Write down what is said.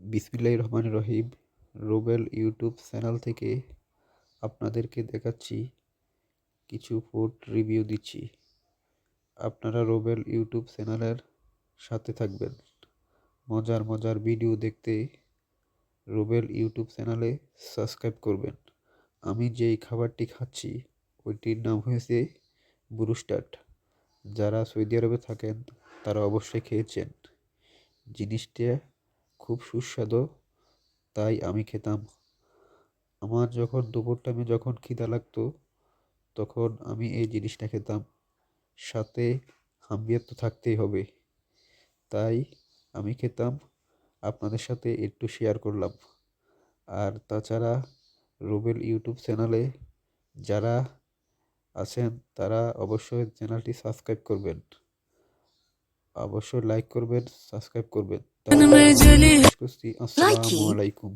বিসমিল্লাহির রহমানির রহিম। Rubel YouTube channel থেকে আপনাদেরকে দেখাচ্ছি, কিছু ফুড রিভিউ দিচ্ছি। আপনারা রুবেল ইউটিউব চ্যানেলের সাথে থাকবেন। মজার মজার ভিডিও দেখতে রুবেল ইউটিউব চ্যানেলে সাবস্ক্রাইব করবেন। আমি যেই খাবারটি খাচ্ছি ওইটির নাম হয়েছে ব্রুস্টার্ট। যারা সৌদি আরবে থাকেন তারা অবশ্যই খেয়েছেন। জিনিসটা খুব সুস্বাদু, তাই আমি খেতাম। আমার যখন দুপুর টাইমে যখন খিদা লাগতো তখন আমি এই জিনিসটা খেতাম। সাথে হাম্বিয়ার তো থাকতেই হবে, তাই আমি খেতাম। আপনাদের সাথে একটু শেয়ার করলাম। আর তাছাড়া রুবেল ইউটিউব চ্যানেলে যারা আছেন তারা অবশ্যই চ্যানেলটি সাবস্ক্রাইব করবেন, অবশ্যই লাইক করবেন, সাবস্ক্রাইব করবেন। তাহলে শেষ করছি। আসসালামু আলাইকুম।